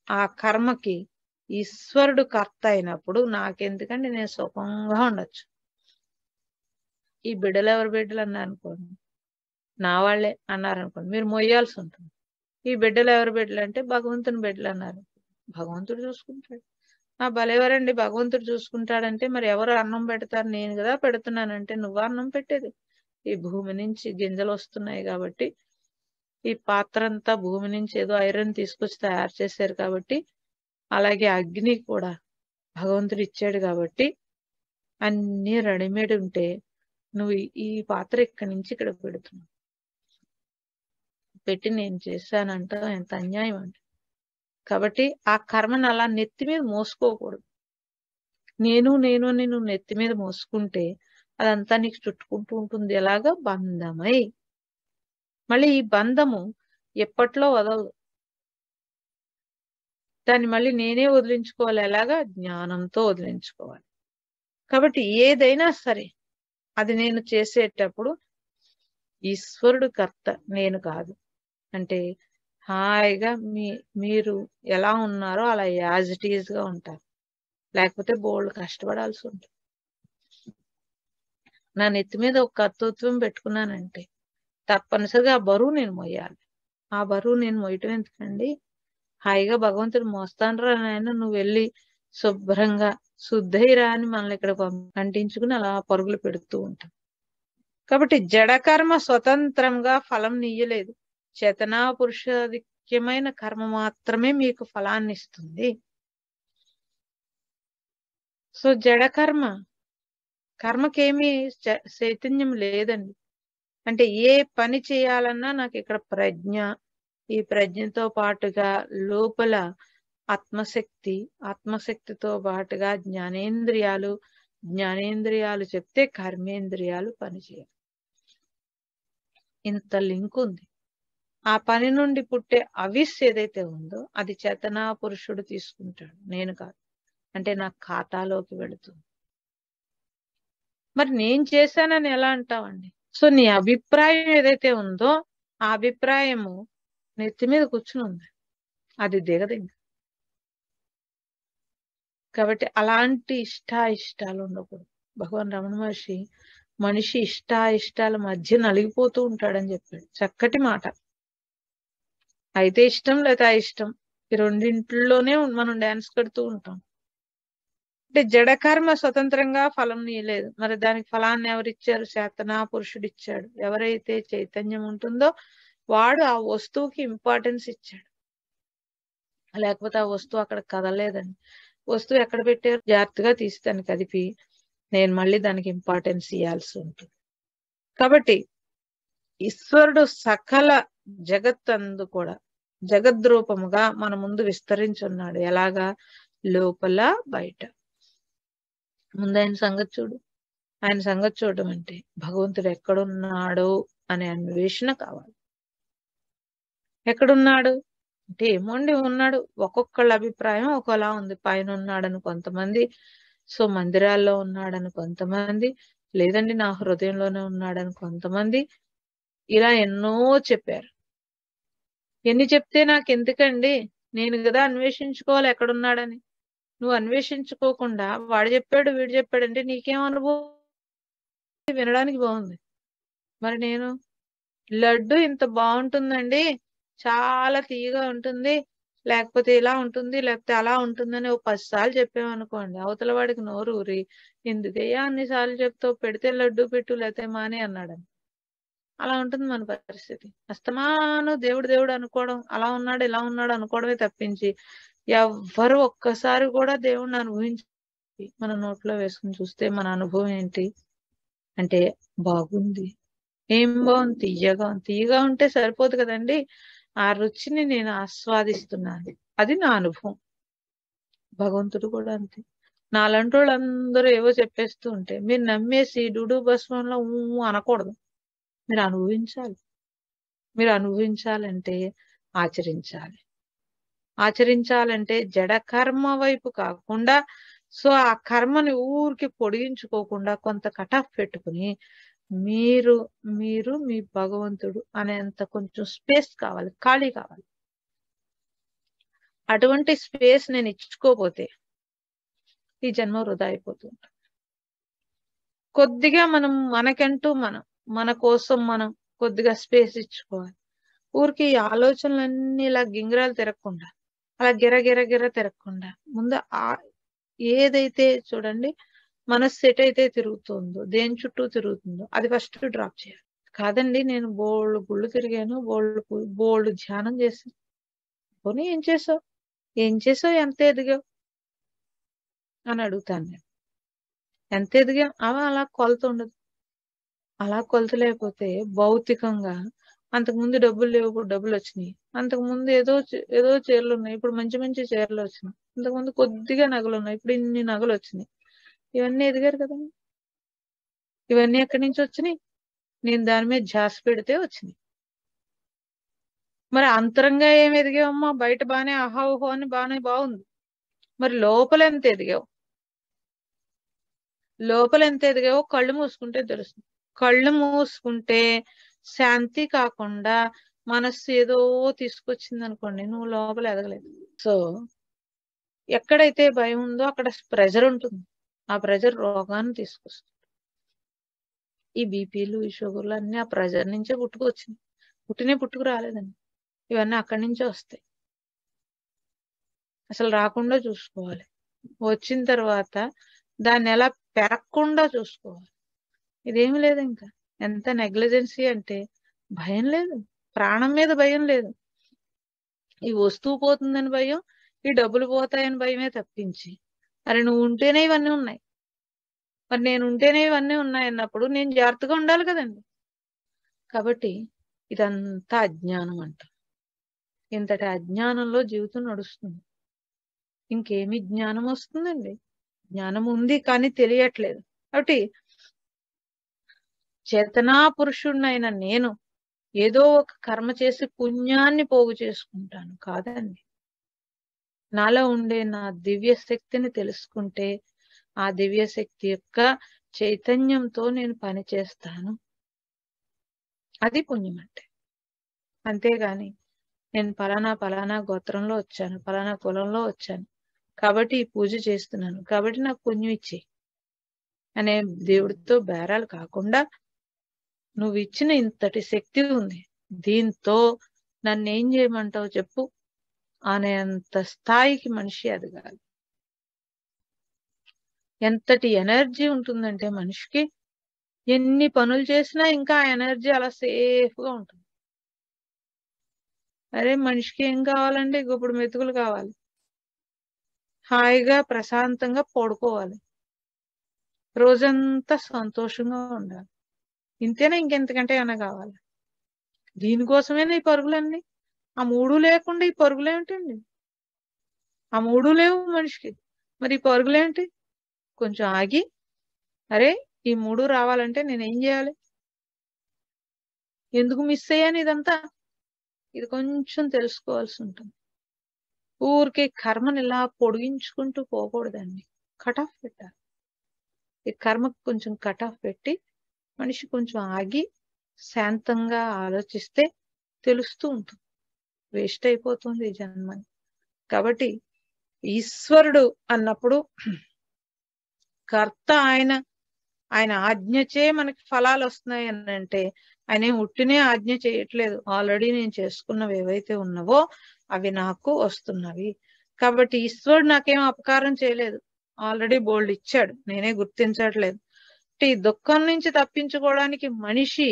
ఆ కర్మకి ఈశ్వరుడు కర్త అయినప్పుడు నాకెందుకండి, నేను సుఖంగా ఉండొచ్చు. ఈ బిడ్డలు ఎవరి బిడ్డలు అన్నారు అనుకోండి, నా వాళ్ళే అన్నారు అనుకోండి, మీరు మొయ్యాల్సి ఉంటుంది. ఈ బిడ్డలు ఎవరి బిడ్డలు అంటే భగవంతుని బిడ్డలు అన్నారు, భగవంతుడు చూసుకుంటాడు. భలేవారండి భగవంతుడు చూసుకుంటాడంటే మరి ఎవరు అన్నం పెడతారు? నేను కదా పెడుతున్నానంటే, నువ్వు అన్నం పెట్టేది. ఈ భూమి నుంచి గింజలు వస్తున్నాయి కాబట్టి, ఈ పాత్ర అంతా భూమి నుంచి ఏదో ఐరన్ తీసుకొచ్చి తయారు చేశారు కాబట్టి, అలాగే అగ్ని కూడా భగవంతుడు ఇచ్చాడు కాబట్టి, అన్ని రెడీమేడ్ ఉంటే నువ్వు ఈ పాత్ర ఇక్కడి నుంచి ఇక్కడ పెడుతున్నావు. పెట్టి నేను చేశానంట, ఎంత అన్యాయం అండి. కాబట్టి ఆ కర్మను అలా నెత్తి మీద మోసుకోకూడదు. నేను అని నువ్వు నెత్తి మీద మోసుకుంటే అదంతా నీకు చుట్టుకుంటూ ఉంటుంది. ఎలాగా? బంధమై. మళ్ళీ ఈ బంధము ఎప్పట్లో వదలదు. దాన్ని మళ్ళీ నేనే వదిలించుకోవాలి. ఎలాగా? జ్ఞానంతో వదిలించుకోవాలి. కాబట్టి ఏదైనా సరే అది నేను చేసేటప్పుడు ఈశ్వరుడు కర్త, నేను కాదు. అంటే హాయిగా మీరు ఎలా ఉన్నారో అలా యాజ్ ఇట్ ఈజ్ గా ఉంటారు. లేకపోతే బోల్డ్ కష్టపడాల్సి ఉంటుంది. నా నెత్తి మీద ఒక కర్తృత్వం పెట్టుకున్నానంటే తప్పనిసరిగా ఆ బరువు నేను మోయాలి. ఆ బరువు నేను మోయటం ఎందుకండి? హాయిగా భగవంతుడు మోస్తానరా నాయన, నువ్వు వెళ్ళి శుభ్రంగా శుద్ధయిరా అని మనల్ని ఇక్కడ అంటించుకుని అలా పరుగులు పెడుతూ ఉంటాం. కాబట్టి జడకర్మ స్వతంత్రంగా ఫలం నీయలేదు. చేతనా పురుషాధిక్యమైన కర్మ మాత్రమే మీకు ఫలాన్ని ఇస్తుంది. సో కర్మకేమీ చైతన్యం లేదండి. అంటే ఏ పని చేయాలన్నా నాకు ఇక్కడ ఈ ప్రజ్ఞతో పాటుగా లోపల ఆత్మశక్తితో పాటుగా జ్ఞానేంద్రియాలు చెప్తే కర్మేంద్రియాలు పనిచేయాలి. ఇంత లింక్ ఉంది. ఆ పని నుండి పుట్టే అవిస్ ఏదైతే ఉందో అది చేతనా పురుషుడు తీసుకుంటాడు, నేను కాదు. అంటే నా ఖాతాలోకి వెళుతుంది. మరి నేను చేశానని ఎలా అంటావండి? సో నీ అభిప్రాయం ఏదైతే ఉందో ఆ అభిప్రాయము నెత్తి మీద కూర్చుని ఉంది, అది దిగదింక. కాబట్టి అలాంటి ఇష్టాలు ఉండకూడదు. భగవాన్ రమణ మహర్షి మనిషి ఇష్టాల మధ్య నలిగిపోతూ ఉంటాడని చెప్పాడు. చక్కటి మాట. అయితే ఇష్టం లేదా ఇష్టం, ఈ రెండింటిలోనే మనం డాన్స్ కడుతూ ఉంటాం. అంటే జడకర్మ స్వతంత్రంగా ఫలం నీయలేదు. మరి దానికి ఫలాన్ని ఎవరిచ్చారు? చేతనా పురుషుడు ఇచ్చాడు. ఎవరైతే చైతన్యం ఉంటుందో వాడు ఆ వస్తువుకి ఇంపార్టెన్స్ ఇచ్చాడు. లేకపోతే ఆ వస్తువు అక్కడ కదలలేదండి. వస్తువు ఎక్కడ పెట్టారు? జాగ్రత్తగా తీసి దాన్ని కదిపి నేను మళ్ళీ దానికి ఇంపార్టెన్స్ ఇవ్వాల్సి ఉంటుంది. కాబట్టి ఈశ్వరుడు సకల జగత్తందు కూడా జగద్రూపముగా మన ముందు విస్తరించున్నాడు. ఎలాగా? లోపల బయట. ముందు ఆయన సంగతి చూడు. ఆయన సంగతి చూడడం అంటే భగవంతుడు ఎక్కడున్నాడో అనే అన్వేషణ కావాలి. ఎక్కడున్నాడు అంటే ఏమోండి ఉన్నాడు. ఒక్కొక్కళ్ళ అభిప్రాయం ఒకలా ఉంది. పైన ఉన్నాడని కొంతమంది, సో మందిరాల్లో ఉన్నాడని కొంతమంది, లేదండి నా హృదయంలోనే ఉన్నాడని కొంతమంది, ఇలా ఎన్నో చెప్పారు. ఎన్ని చెప్తే నాకు ఎందుకండి? నేను కదా అన్వేషించుకోవాలి ఎక్కడున్నాడని. నువ్వు అన్వేషించుకోకుండా వాడు చెప్పాడు వీడు చెప్పాడంటే నీకేం అనుభవం? వినడానికి బాగుంది. మరి నేను లడ్డు ఇంత బాగుంటుందండి, చాలా తీయగా ఉంటుంది, లేకపోతే ఇలా ఉంటుంది, లేకపోతే అలా ఉంటుందని 10 సార్లు చెప్పామనుకోండి, అవతల వాడికి నోరు ఊరి ఎందుకయ్యా అన్నిసార్లు చెప్తావు, పెడితే లడ్డు పెట్టు లేకపోతే మానే అన్నాడని. అలా ఉంటుంది మన పరిస్థితి. అస్తమాను దేవుడు అనుకోవడం, అలా ఉన్నాడు ఇలా ఉన్నాడు అనుకోవడమే తప్పించి ఎవ్వరు ఒక్కసారి కూడా దేవుణ్ణి అనుభవించి మన నోట్లో వేసుకుని చూస్తే మన అనుభవం ఏంటి అంటే బాగుంది. ఏం బాగుంది? తీయగా ఉంటే సరిపోదు కదండి. ఆ రుచిని నేను ఆస్వాదిస్తున్నాను, అది నా అనుభవం. భగవంతుడు కూడా అంతే. నాలాంటి వాళ్ళందరూ ఏవో చెప్పేస్తూ ఉంటే మీరు నమ్మేసి డూడు భస్మంలో అనకూడదు. మీరు అనుభవించాలంటే ఆచరించాలంటే జడ కర్మ వైపు కాకుండా, సో ఆ కర్మని ఊరికి పొడిగించుకోకుండా కొంత కటాఫ్ పెట్టుకుని మీరు మీ భగవంతుడు అనేంత కొంచెం స్పేస్ కావాలి, ఖాళీ కావాలి. అటువంటి స్పేస్ నేను ఇచ్చుకోపోతే ఈ జన్మ వృధా అయిపోతుంది. కొద్దిగా మనకంటూ మన కోసం మనం కొద్దిగా స్పేస్ ఇచ్చుకోవాలి. ఊరికి ఆలోచనలన్నీ ఇలా గింగిరాలు తిరగకుండా, అలా గిర తిరగకుండా ముందు ఏదైతే చూడండి మనస్సు ఎటైతే తిరుగుతుందో, దేని చుట్టూ తిరుగుతుందో అది ఫస్ట్ డ్రాప్ చేయాలి. కాదండి నేను బోల్డు గుళ్ళు తిరిగాను, బోల్డు ధ్యానం చేశాను. పోనీ ఏం చేసావు? ఏం చేసావు? ఎంత ఎదిగావు అని అడుగుతాను నేను. ఎంత ఎదిగాం? అలా కొలత ఉండదు. అలా కొలత లేకపోతే భౌతికంగా అంతకుముందు డబ్బులు లేవు, ఇప్పుడు డబ్బులు వచ్చినాయి. అంతకుముందు ఏదో చీరలు ఉన్నాయి, ఇప్పుడు మంచి మంచి చీరలు వచ్చినాయి. అంతకుముందు కొద్దిగా నగలు ఉన్నాయి, ఇప్పుడు ఇన్ని నగలు వచ్చినాయి. ఇవన్నీ ఎదిగారు కదండి. ఇవన్నీ ఎక్కడి నుంచి వచ్చినాయి? నేను దాని మీద ధ్యాస పెడితే వచ్చినాయి. మరి అంతరంగా ఏం ఎదిగావమ్మా? బయట బానే అహావుహో అని బాగుంది. మరి లోపల ఎంత ఎదిగావు? లోపల ఎంత ఎదిగావో కళ్ళు మూసుకుంటే తెలుస్తుంది. కళ్ళు మూసుకుంటే శాంతి కాకుండా మనస్సు ఏదో తీసుకొచ్చింది అనుకోండి, నువ్వు లోపల ఎదగలేదు. సో ఎక్కడైతే భయం ఉందో అక్కడ ప్రెజర్ ఉంటుంది. ఆ ప్రెజర్ రోగాన్ని తీసుకొస్తుంది. ఈ బీపీలు, ఈ షుగర్లు అన్ని ఆ ప్రెజర్ నుంచే పుట్టుకొచ్చింది. పుట్టుకు రాలేదండి. ఇవన్నీ అక్కడి నుంచే వస్తాయి. అసలు రాకుండా చూసుకోవాలి. వచ్చిన తర్వాత దాన్ని ఎలా పెరగకుండా చూసుకోవాలి. ఇదేమి లేదు. ఇంకా ఎంత నెగ్లిజెన్సీ అంటే భయం లేదు, ప్రాణం మీద భయం లేదు. ఈ వస్తువు పోతుందని భయం, ఈ డబ్బులు పోతాయని భయమే తప్పించి, అరే నువ్వు ఉంటేనే ఇవన్నీ ఉన్నాయి, మరి నేను ఉంటేనే ఇవన్నీ ఉన్నాయి అన్నప్పుడు నేను జాగ్రత్తగా ఉండాలి కదండి. కాబట్టి ఇదంతా అజ్ఞానం అంట. ఇంతటి అజ్ఞానంలో జీవితం నడుస్తుంది. ఇంకేమి జ్ఞానం వస్తుందండి? జ్ఞానం ఉంది కానీ తెలియట్లేదు. కాబట్టి చేతనా పురుషుడినైన నేను ఏదో ఒక కర్మ చేసి పుణ్యాన్ని పోగు చేసుకుంటాను కాదండి. నాలో ఉండే నా దివ్య శక్తిని తెలుసుకుంటే ఆ దివ్య శక్తి యొక్క చైతన్యంతో నేను పని చేస్తాను. అది పుణ్యం అంటే. అంతేగాని నేను పలానా గోత్రంలో వచ్చాను, పలానా కులంలో వచ్చాను కాబట్టి ఈ పూజ చేస్తున్నాను కాబట్టి నాకు పుణ్యం ఇచ్చేయి అనే దేవుడితో బేరాలు కాకుండా, నువ్వు ఇచ్చిన ఇంతటి శక్తి ఉంది, దీంతో నన్ను ఏం చేయమంటావు చెప్పు అనేంత స్థాయికి మనిషి ఎదగాలి. ఎంతటి ఎనర్జీ ఉంటుందంటే మనిషికి ఎన్ని పనులు చేసినా ఇంకా ఆ ఎనర్జీ అలా సేఫ్ గా ఉంటుంది. అరే మనిషికి ఏం కావాలండి? ఇప్పుడు మెతుకులు కావాలి, హాయిగా ప్రశాంతంగా పడుకోవాలి, రోజంతా సంతోషంగా ఉండాలి. ఇంతేనా? ఇంకెంతకంటే ఏమైనా కావాలి? దీనికోసమేనా ఈ పరుగులన్నీ? ఆ మూడు లేకుండా ఈ పరుగులేమిటండి? ఆ మూడు లేవు మనిషికి, మరి ఈ పరుగులేంటి? కొంచెం ఆగి, అరే ఈ మూడు రావాలంటే నేనేం చేయాలి? ఎందుకు మిస్ అయ్యాను ఇదంతా? ఇది కొంచెం తెలుసుకోవాల్సి ఉంటుంది. ఊరికే కర్మని ఇలా పొడిగించుకుంటూ పోకూడదండి. కట్ ఆఫ్ పెట్టాలి. ఈ కర్మకు కొంచెం కట్ ఆఫ్ పెట్టి మనిషి కొంచెం ఆగి శాంతంగా ఆలోచిస్తే తెలుస్తూ ఉంటుంది, వేస్ట్ అయిపోతుంది ఈ జన్మని. కాబట్టి ఈశ్వరుడు అన్నప్పుడు కర్త ఆయన ఆజ్ఞచే మనకి ఫలాలు వస్తున్నాయి అని అంటే ఆయన ఉట్టినే ఆజ్ఞ చేయట్లేదు. ఆల్రెడీ నేను చేసుకున్నవి ఏవైతే ఉన్నావో అవి నాకు వస్తున్నవి. కాబట్టి ఈశ్వరుడు నాకేం అపకారం చేయలేదు, ఆల్రెడీ బోల్డ్ ఇచ్చాడు, నేనే గుర్తించట్లేదు. ఈ దుఃఖం నుంచి తప్పించుకోవడానికి మనిషి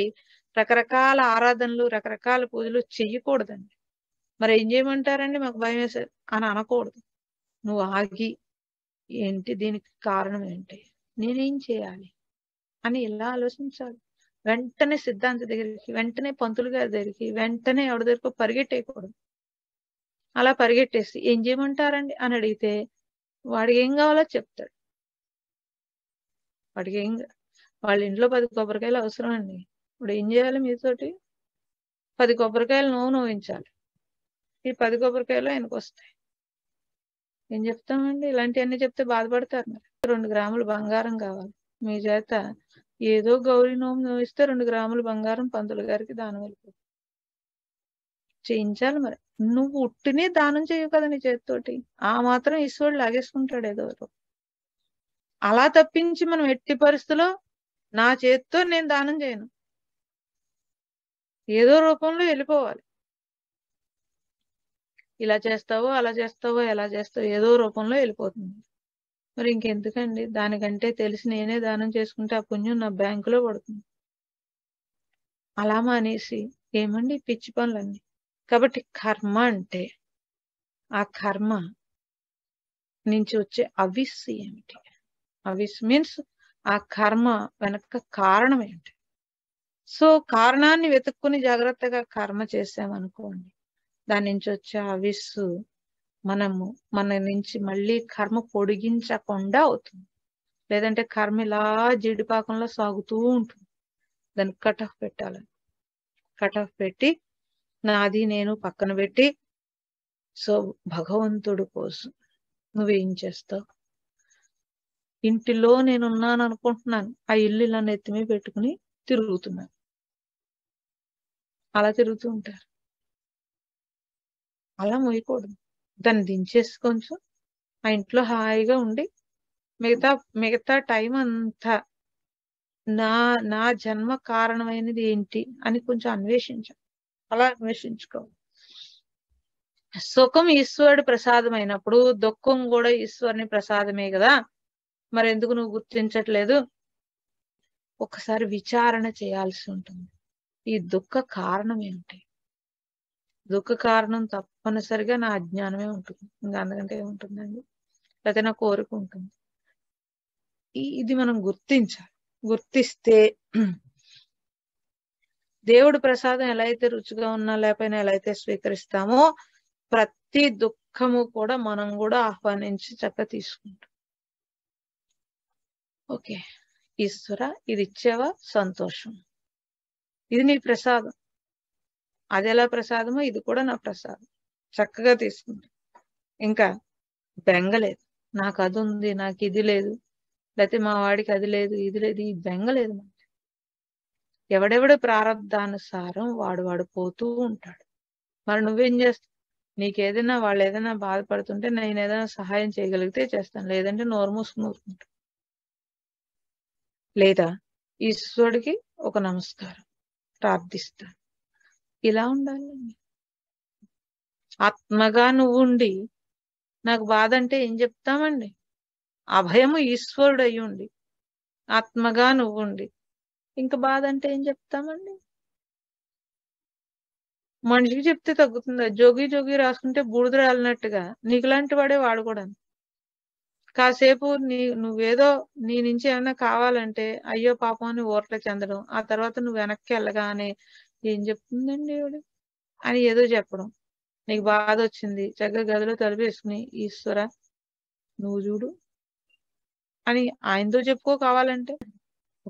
రకరకాల ఆరాధనలు, రకరకాల పూజలు చెయ్యకూడదండి. మరి ఏం చేయమంటారండి? మాకు భయం వేసేది అని అనకూడదు. నువ్వు ఆగి ఏంటి, దీనికి కారణం ఏంటి, నేనేం చేయాలి అని ఇలా ఆలోచించాలి. వెంటనే సిద్ధాంత దగ్గరికి, వెంటనే పంతులు గారి దగ్గరికి, వెంటనే ఎవరి దగ్గరకు పరిగెట్టేయకూడదు. అలా పరిగెట్టేసి ఏం చేయమంటారండి అని అడిగితే వాడికి ఏం కావాలో చెప్తాడు. వాడికి వాళ్ళ ఇంట్లో 10 కొబ్బరికాయలు అవసరం అండి. ఇప్పుడు ఏం చేయాలి? మీతోటి 10 కొబ్బరికాయలు నోవించాలి. ఈ 10 కొబ్బరికాయలు ఆయనకు వస్తాయి. ఏం చెప్తామండి? ఇలాంటివన్నీ చెప్తే బాధపడతారు. మరి 2 గ్రాములు బంగారం కావాలి మీ చేత, ఏదో గౌరీ నోము నోవిస్తే 2 గ్రాములు బంగారం పంతులు గారికి దానం వెళ్ళిపోతుంది. చేయించాలి. మరి నువ్వు ఉట్టినే దానం చేయవు కదా నీ చేతితోటి, ఆ మాత్రం ఈశ్వరుడు లాగేసుకుంటాడు ఏదో. అలా తప్పించి మనం ఎట్టి పరిస్థితిలో నా చేతితో నేను దానం చేయను, ఏదో రూపంలో వెళ్ళిపోవాలి. ఇలా చేస్తావో అలా చేస్తావో ఎలా చేస్తావో ఏదో రూపంలో వెళ్ళిపోతుంది. మరి ఇంకెందుకండి, దానికంటే తెలిసి నేనే దానం చేసుకుంటే ఆ పుణ్యం నా బ్యాంకులో పడుతుంది. అలా మానేసి ఏమండి పిచ్చి పనులన్నీ. కాబట్టి కర్మ అంటే ఆ కర్మ నుంచి వచ్చే అవిస్సు ఏమిటి? అవిస్సు మీన్స్ ఆ కర్మ వెనక కారణం ఏంటి? సో కారణాన్ని వెతుక్కుని జాగ్రత్తగా కర్మ చేసామనుకోండి, దాని నుంచి వచ్చే అవిస్సు మన నుంచి మళ్ళీ కర్మ పొడిగించకుండా అవుతుంది. లేదంటే కర్మ ఇలా జీడిపాకంలో సాగుతూ ఉంటుంది. దానికి కట్ ఆఫ్ పెట్టాలి. కట్ ఆఫ్ పెట్టి నాది నేను పక్కన పెట్టి, సో భగవంతుడు కోసం నువ్వేం చేస్తావు? ఇంటిలో నేనున్నాను అనుకుంటున్నాను, ఆ ఇల్లు ఇలా నెత్తిమీ పెట్టుకుని తిరుగుతున్నాను. అలా తిరుగుతూ ఉంటారు. అలా మోయకూడదు. దాన్ని దించేసి కొంచెం ఆ ఇంట్లో హాయిగా ఉండి మిగతా టైం అంతా నా జన్మ కారణమైనది ఏంటి అని కొంచెం అన్వేషించాలి. అలా అన్వేషించుకోవాలి. సుఖం ఈశ్వరుడు ప్రసాదమైనప్పుడు దుఃఖం కూడా ఈశ్వరుని ప్రసాదమే కదా, మరి ఎందుకు నువ్వు గుర్తించట్లేదు? ఒకసారి విచారణ చేయాల్సి ఉంటుంది. ఈ దుఃఖ కారణం ఏమిటి? దుఃఖ కారణం తప్పనిసరిగా నా అజ్ఞానమే ఉంటుంది. ఇంకా అందుకంటే ఏముంటుందండి? లేకపోతే నా కోరిక ఉంటుంది. ఇది మనం గుర్తించాలి. గుర్తిస్తే దేవుడి ప్రసాదం ఎలా అయితే రుచిగా ఉన్నా లేకపోయినా ఎలా అయితే స్వీకరిస్తామో, ప్రతి దుఃఖము కూడా మనం కూడా ఆహ్వానించి చక్కగా తీసుకుంటాం. ఓకే ఈశ్వర, ఇది ఇచ్చావా, సంతోషం, ఇది నీ ప్రసాదం. అది ఎలా ప్రసాదమో ఇది కూడా నా ప్రసాదం, చక్కగా తీసుకుంటాం. ఇంకా బెంగలేదు, నాకు అది ఉంది, నాకు ఇది లేదు, లేకపోతే మా వాడికి అది లేదు, ఇది లేదు, ఈ బెంగలేదు. ఎవడెవడు ప్రారంధానుసారం వాడు పోతూ ఉంటాడు. మరి నువ్వేం చేస్తావు? నీకేదైనా వాళ్ళు ఏదైనా బాధపడుతుంటే నేను ఏదైనా సహాయం చేయగలిగితే చేస్తాను, లేదంటే నోరు మూసుకుని ఊరుకుంటాను. లేదా ఈశ్వరుడికి ఒక నమస్కారం ప్రార్థిస్తాను. ఇలా ఉండాలి. ఆత్మగా నువ్వు ఉండి నాకు బాధ అంటే ఏం చెప్తామండి? అభయము ఈశ్వరుడు అయి ఉండి ఆత్మగా నువ్వు ఉండి ఇంకా బాధ అంటే ఏం చెప్తామండి? మనిషికి చెప్తే తగ్గుతుందా? జోగి జోగి రాసుకుంటే బూడిద రాలినట్టుగా నీకులాంటి వాడే వాడు కూడా. కాసేపు నువ్వేదో నీ నుంచి ఏమైనా కావాలంటే అయ్యో పాపం అని ఊరట చెందడం, ఆ తర్వాత నువ్వు వెనక్కి వెళ్ళగానే ఏం చెప్తుందండి ఎవడు అని ఏదో చెప్పడం. నీకు బాధ వచ్చింది, చక్కగా గదిలో తలుపేసుకుని ఈశ్వర నువ్వు చూడు అని ఆయనతో చెప్పుకో కావాలంటే.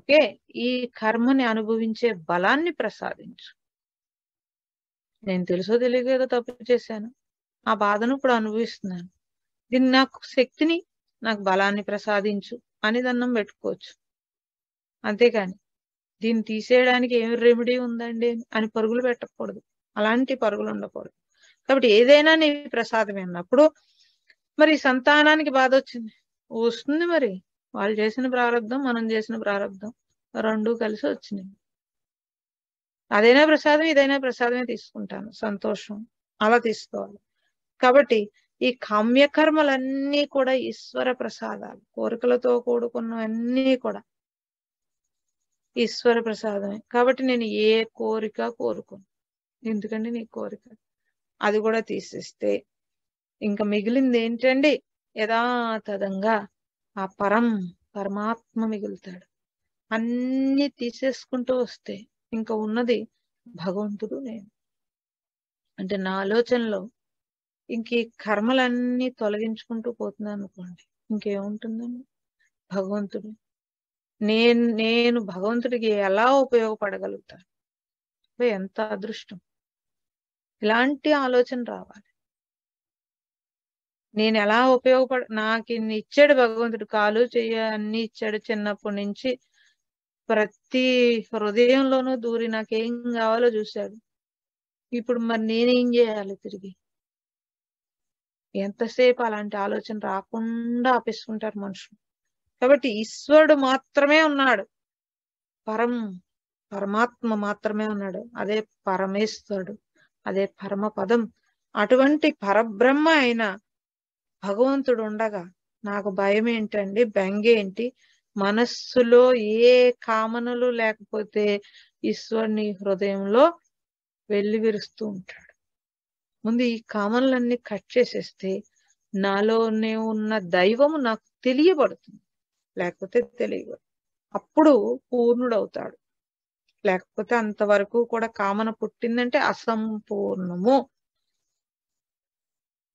ఓకే, ఈ కర్మని అనుభవించే బలాన్ని ప్రసాదించు. నేను తెలుసో తెలియక ఏదో తప్పు చేశాను, ఆ బాధను ఇప్పుడు అనుభవిస్తున్నాను, దీన్ని నాకు శక్తిని, నాకు బలాన్ని ప్రసాదించు అని దండం పెట్టుకోవచ్చు. అంతేకాని దీన్ని తీసేయడానికి ఏమి రెమెడీ ఉందండి అని పరుగులు పెట్టకూడదు. అలాంటి పరుగులు ఉండకూడదు. కాబట్టి ఏదైనా నీ ప్రసాదమే అన్నప్పుడు, మరి సంతానానికి బాధ వచ్చింది, వస్తుంది. మరి వాళ్ళు చేసిన ప్రారంధం, మనం చేసిన ప్రారంధం రెండూ కలిసి వచ్చినాయి. అదైనా ప్రసాదం, ఇదైనా ప్రసాదమే తీసుకుంటాను, సంతోషం. అలా తీసుకోవాలి. కాబట్టి ఈ కామ్యకర్మలన్నీ కూడా ఈశ్వర ప్రసాదాలు. కోరికలతో కూడుకున్నవన్నీ కూడా ఈశ్వర ప్రసాదమే. కాబట్టి నేను ఏ కోరిక కోరుకోను. ఎందుకంటే నీ కోరిక అది కూడా తీసేస్తే ఇంకా మిగిలింది ఏంటండి? యథాతథంగా ఆ పరమాత్మ మిగులుతాడు. అన్ని తీసేసుకుంటూ వస్తే ఇంకా ఉన్నది భగవంతుడు, నేను. అంటే నా ఆలోచనలో ఇంక ఈ కర్మలన్నీ తొలగించుకుంటూ పోతున్నాను అనుకోండి, ఇంకేముంటుందండి? భగవంతుడు. నేను భగవంతుడికి ఎలా ఉపయోగపడగలుగుతాను? ఎంత అదృష్టం! ఇలాంటి ఆలోచన రావాలి. నేను ఎలా నాకు ఇన్ని ఇచ్చాడు భగవంతుడు, కాలు చెయ్యి అన్ని ఇచ్చాడు. చిన్నప్పటి నుంచి ప్రతి హృదయంలోనూ దూరి నాకేం కావాలో చూశాడు. ఇప్పుడు మరి నేనేం చేయాలి తిరిగి? ఎంతసేపు అలాంటి ఆలోచన రాకుండా ఆపేసుకుంటారు మనుషులు. కాబట్టి ఈశ్వరుడు మాత్రమే ఉన్నాడు, పరమాత్మ మాత్రమే ఉన్నాడు. అదే పరమేశ్వరుడు, అదే పరమ పదం. అటువంటి పరబ్రహ్మ అయిన భగవంతుడు ఉండగా నాకు భయం ఏంటండి, బెంగ ఏంటి, మనస్సులో ఏ కామనలు లేకపోతే ఈశ్వరుని హృదయంలో వెల్లివిరుస్తూ ఉంటాడు. ముందు ఈ కామనలన్నీ కట్ చేసేస్తే నాలోనే ఉన్న దైవము నాకు తెలియబడుతుంది, లేకపోతే తెలియబడు. అప్పుడు పూర్ణుడవుతాడు. లేకపోతే అంతవరకు కూడా కామన పుట్టిందంటే అసంపూర్ణము,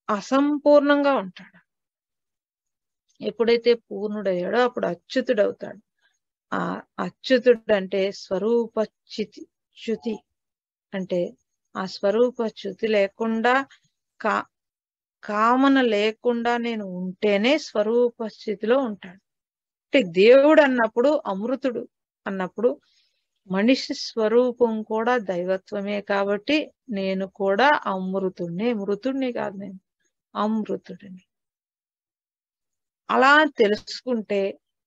అసంపూర్ణంగా ఉంటాడు. ఎప్పుడైతే పూర్ణుడయ్యాడో అప్పుడు అచ్యుతుడవుతాడు. ఆ అచ్యుతుడు అంటే స్వరూప చ్యుతి, అంటే ఆ స్వరూప చ్యుతి లేకుండా కా కామన లేకుండా నేను ఉంటేనే స్వరూప స్థితిలో ఉంటాడు. అంటే దేవుడు అన్నప్పుడు, అమృతుడు అన్నప్పుడు మనిషి స్వరూపం కూడా దైవత్వమే కాబట్టి నేను కూడా అమృతుడిని, మృతుడిని కాదు, నేను అమృతుడిని. అలా తెలుసుకుంటే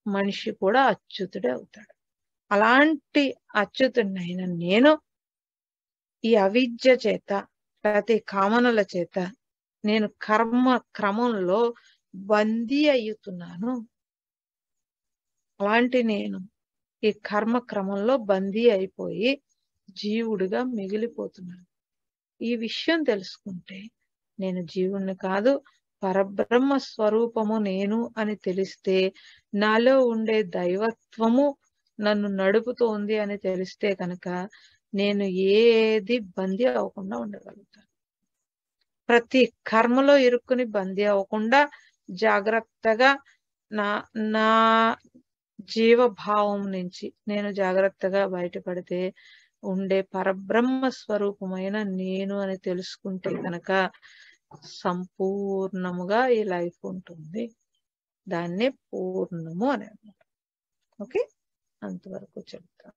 మనిషి కూడా అచ్యుతుడే అవుతాడు. అలాంటి అచ్యుతుడినైన నేను ఈ అవిద్య చేత లేకపోతే కామనల చేత నేను కర్మ క్రమంలో బందీ అయ్యుతున్నాను. అలాంటి నేను ఈ కర్మ క్రమంలో బందీ అయిపోయి జీవుడిగా మిగిలిపోతున్నాను. ఈ విషయం తెలుసుకుంటే నేను జీవుణ్ణి కాదు, పరబ్రహ్మ స్వరూపము నేను అని తెలిస్తే, నాలో ఉండే దైవత్వము నన్ను నడుపుతోంది అని తెలిస్తే కనుక నేను ఏది బందీ అవ్వకుండా ఉండగలుగుతాను. ప్రతి కర్మలో ఇరుక్కుని బందీ అవ్వకుండా జాగ్రత్తగా నా నా జీవభావం నుంచి నేను జాగ్రత్తగా బయటపడితే ఉండే పరబ్రహ్మ స్వరూపమైన నేను అని తెలుసుకుంటే కనుక సంపూర్ణముగా ఈ లైఫ్ ఉంటుంది. దాన్నే పూర్ణము అని అన్నమాట. ఓకే, అంతవరకు చెప్తాను.